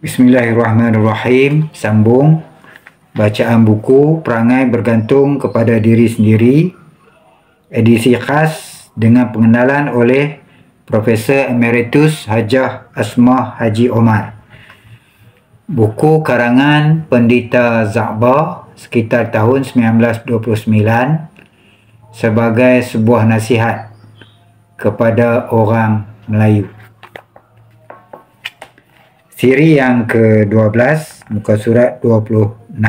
Bismillahirrahmanirrahim. Sambung bacaan buku Perangai Bergantung kepada Diri Sendiri, edisi khas dengan pengenalan oleh Profesor Emeritus Hajah Asmah Haji Omar. Buku karangan Pendeta Za'bah sekitar tahun 1929 sebagai sebuah nasihat kepada orang Melayu. Siri yang ke-12, muka surat 26.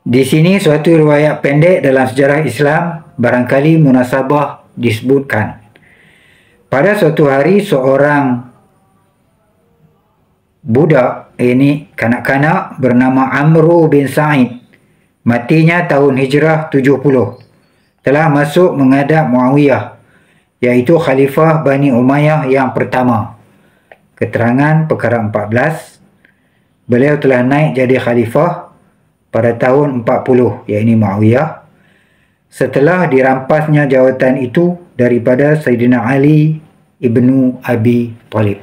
Di sini suatu riwayat pendek dalam sejarah Islam barangkali munasabah disebutkan. Pada suatu hari seorang budak, ini kanak-kanak, bernama Amru bin Sa'id, matinya tahun Hijrah 70, telah masuk menghadap Muawiyah, iaitu Khalifah Bani Umayyah yang pertama. Keterangan perkara 14, beliau telah naik jadi Khalifah pada tahun 40, iaitu Muawiyah, setelah dirampasnya jawatan itu daripada Sayyidina Ali ibnu Abi Talib.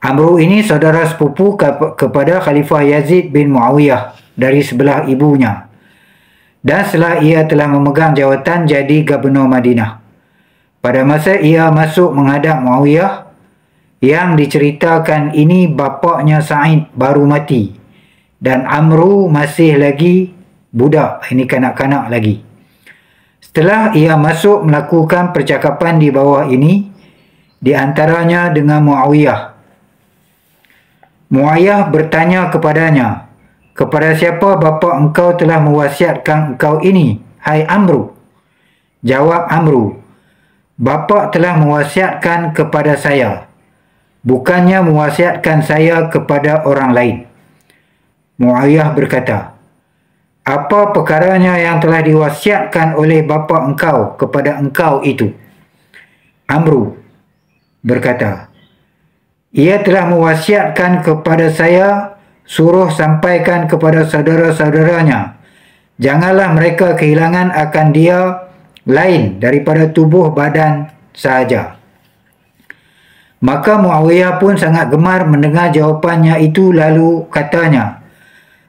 Amru ini saudara sepupu kepada Khalifah Yazid bin Muawiyah dari sebelah ibunya, dan setelah ia telah memegang jawatan jadi Gubernur Madinah. Pada masa ia masuk menghadap Muawiyah, yang diceritakan ini bapaknya Sa'id baru mati dan Amru masih lagi budak, ini kanak-kanak lagi. Setelah ia masuk melakukan percakapan di bawah ini, di antaranya dengan Muawiyah. Muawiyah bertanya kepadanya, "Kepada siapa bapa engkau telah mewasiatkan engkau ini, hai Amru?" Jawab Amru, "Bapa telah mewasiatkan kepada saya, bukannya mewasiatkan saya kepada orang lain." Muawiyah berkata, "Apa perkaranya yang telah diwasiatkan oleh bapa engkau kepada engkau itu?" Amru berkata, "Ia telah mewasiatkan kepada saya, suruh sampaikan kepada saudara-saudaranya, janganlah mereka kehilangan akan dia lain daripada tubuh badan sahaja." Maka Muawiyah pun sangat gemar mendengar jawapannya itu, lalu katanya,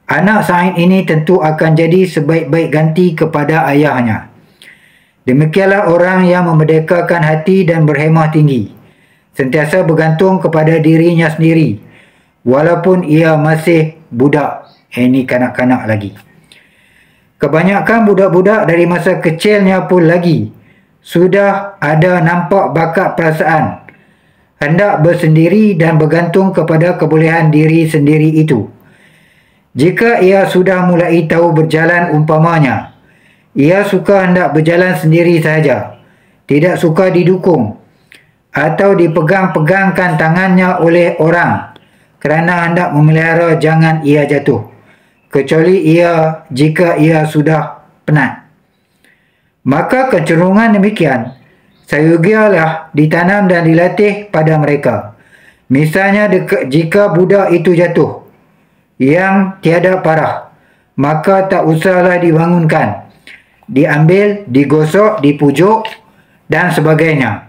"Anak Sa'id ini tentu akan jadi sebaik-baik ganti kepada ayahnya. Demikianlah orang yang memerdekakan hati dan berhemah tinggi, sentiasa bergantung kepada dirinya sendiri, walaupun ia masih budak." Ini kanak-kanak lagi. Kebanyakan budak-budak dari masa kecilnya pun lagi sudah ada nampak bakat perasaan hendak bersendiri dan bergantung kepada kebolehan diri sendiri itu. Jika ia sudah mulai tahu berjalan, umpamanya, ia suka hendak berjalan sendiri sahaja, tidak suka didukung atau dipegang-pegangkan tangannya oleh orang kerana hendak memelihara jangan ia jatuh, kecuali jika ia sudah penat. Maka kecenderungan demikian seyogialah ditanam dan dilatih pada mereka. Misalnya jika budak itu jatuh yang tiada parah, maka tak usahlah dibangunkan, diambil, digosok, dipujuk dan sebagainya.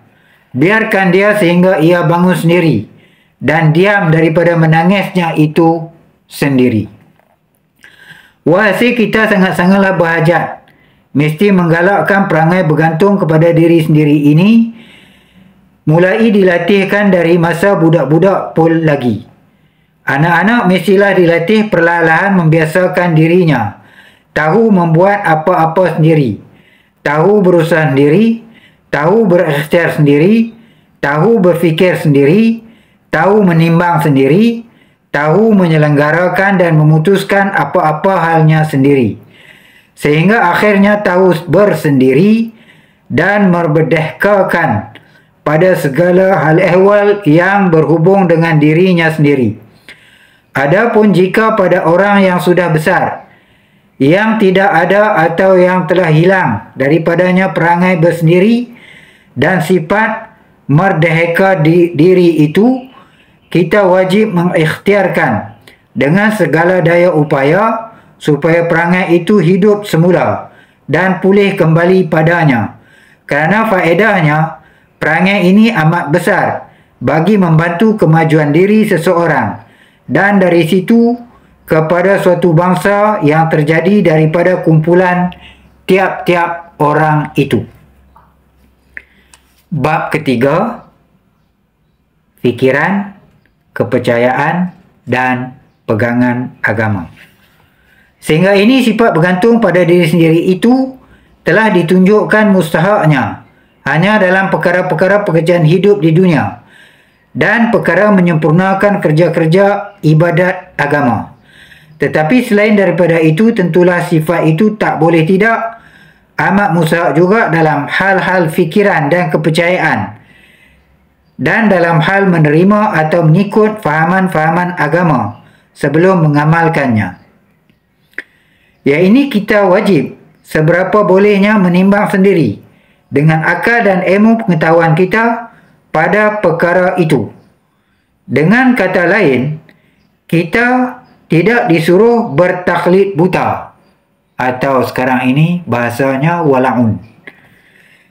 Biarkan dia sehingga ia bangun sendiri dan diam daripada menangisnya itu sendiri. Walhasil kita sangat-sangatlah berhajat mesti menggalakkan perangai bergantung kepada diri sendiri ini, mulai dilatihkan dari masa budak-budak pun lagi. Anak-anak mestilah dilatih perlahan-lahan membiasakan dirinya tahu membuat apa-apa sendiri, tahu berusaha sendiri, tahu berikhtiar sendiri, tahu berfikir sendiri, tahu menimbang sendiri, tahu menyelenggarakan dan memutuskan apa-apa halnya sendiri, sehingga akhirnya tahu bersendiri dan memberdekakan pada segala hal ehwal yang berhubung dengan dirinya sendiri. Adapun jika pada orang yang sudah besar, yang tidak ada atau yang telah hilang daripadanya perangai bersendiri dan sifat merdeka diri itu, kita wajib mengikhtiarkan dengan segala daya upaya supaya perangai itu hidup semula dan pulih kembali padanya, kerana faedahnya perangai ini amat besar bagi membantu kemajuan diri seseorang dan dari situ kepada suatu bangsa yang terjadi daripada kumpulan tiap-tiap orang itu. Bab ketiga, fikiran, kepercayaan dan pegangan agama. Sehingga ini sifat bergantung pada diri sendiri itu telah ditunjukkan mustahaknya hanya dalam perkara-perkara pekerjaan hidup di dunia dan perkara menyempurnakan kerja-kerja ibadat agama. Tetapi selain daripada itu, tentulah sifat itu tak boleh tidak amat mustahak juga dalam hal-hal fikiran dan kepercayaan dan dalam hal menerima atau mengikut fahaman-fahaman agama sebelum mengamalkannya. Yang ini kita wajib seberapa bolehnya menimbang sendiri dengan akal dan ilmu pengetahuan kita pada perkara itu. Dengan kata lain, kita tidak disuruh bertaklid buta atau sekarang ini bahasanya wala'un,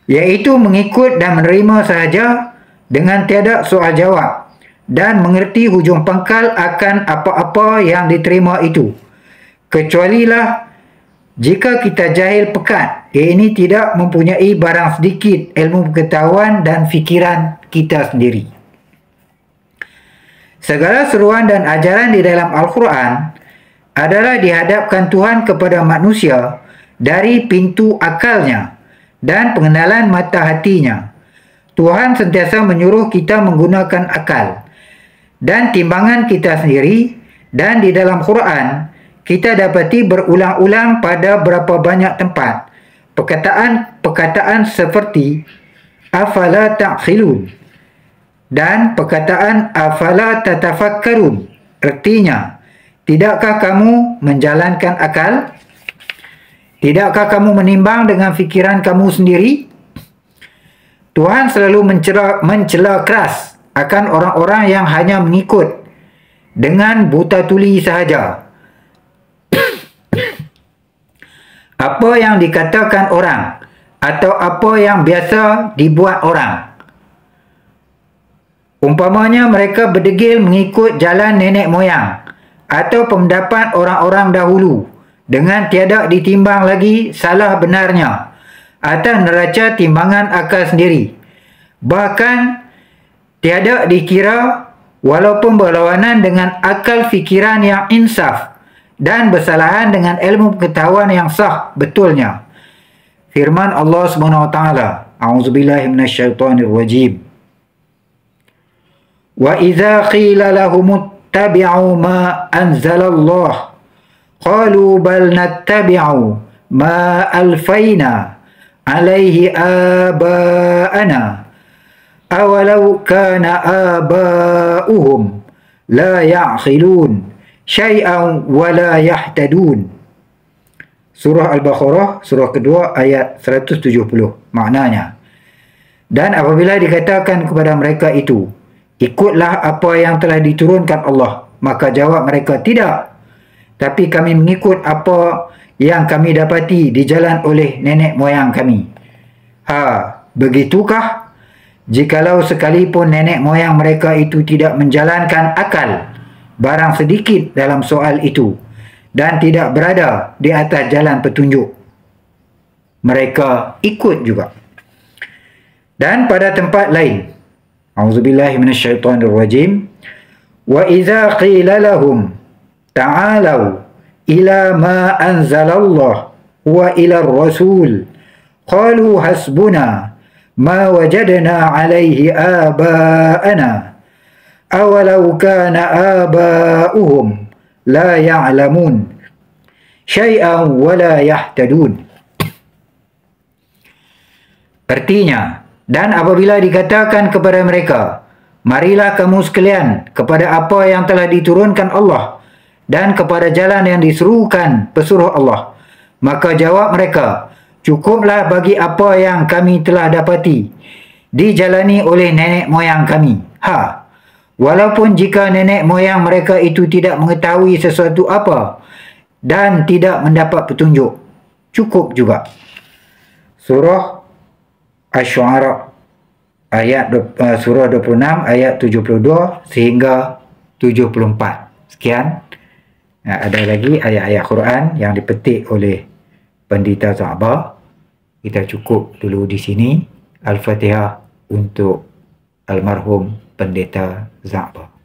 iaitu mengikut dan menerima sahaja dengan tiada soal jawab dan mengerti hujung pangkal akan apa-apa yang diterima itu, kecualilah jika kita jahil pekat, ini tidak mempunyai barang sedikit ilmu pengetahuan dan fikiran kita sendiri. Segala seruan dan ajaran di dalam Al-Quran adalah dihadapkan Tuhan kepada manusia dari pintu akalnya dan pengenalan mata hatinya. Tuhan sentiasa menyuruh kita menggunakan akal dan timbangan kita sendiri, dan di dalam Quran kita dapati berulang-ulang pada berapa banyak tempat perkataan seperti afala ta'qilun dan perkataan afala tatafakkarun. Artinya, tidakkah kamu menjalankan akal? Tidakkah kamu menimbang dengan fikiran kamu sendiri? Tuhan selalu mencela keras akan orang-orang yang hanya mengikut dengan buta tuli sahaja apa yang dikatakan orang atau apa yang biasa dibuat orang. Umpamanya mereka berdegil mengikut jalan nenek moyang atau pendapat orang-orang dahulu dengan tiada ditimbang lagi salah benarnya atas neraca timbangan akal sendiri. Bahkan tiada dikira walaupun berlawanan dengan akal fikiran yang insaf dan bersalahan dengan ilmu pengetahuan yang sah betulnya. Firman Allah Subhanahu wa taala, A'udzubillahi minasyaitonir rajim. Wa idza qila lahum ittabi'u ma anzalallah qalu bal nattabi'u ma alfayna alaihi aba'ana awalau kana aba'uhum la ya'qilun syai'an wa la yahtadun. Surah Al-Baqarah, surah kedua ayat 170. Maknanya, dan apabila dikatakan kepada mereka itu, ikutlah apa yang telah diturunkan Allah, maka jawab mereka, tidak, tapi kami mengikut apa yang kami dapati di jalan oleh nenek moyang kami. Begitukah? Jikalau sekalipun nenek moyang mereka itu tidak menjalankan akal barang sedikit dalam soal itu dan tidak berada di atas jalan petunjuk, mereka ikut juga. Dan pada tempat lain, A'udzubillahi minasyaitonir rajim, wa idza qila lahum ta'alu ila ma anzalallah wa ila ar-rasul qalu hasbuna ma wajadna alaihi aba'ana awalau kana aba'uhum la ya'lamun syai'an wa la yahtadun. Artinya, dan apabila dikatakan kepada mereka, marilah kamu sekalian kepada apa yang telah diturunkan Allah dan kepada jalan yang diserukan pesuruh Allah, maka jawab mereka, cukuplah bagi apa yang kami telah dapati dijalani oleh nenek moyang kami. Walaupun jika nenek moyang mereka itu tidak mengetahui sesuatu apa dan tidak mendapat petunjuk, cukup juga. Surah Asy-Syu'ara surah 26 ayat 72 sehingga 74. Sekian. Ada lagi ayat-ayat Quran yang dipetik oleh Pendeta Za'bah. Kita cukup dulu di sini. Al-Fatihah untuk almarhum Pendeta Za'bah.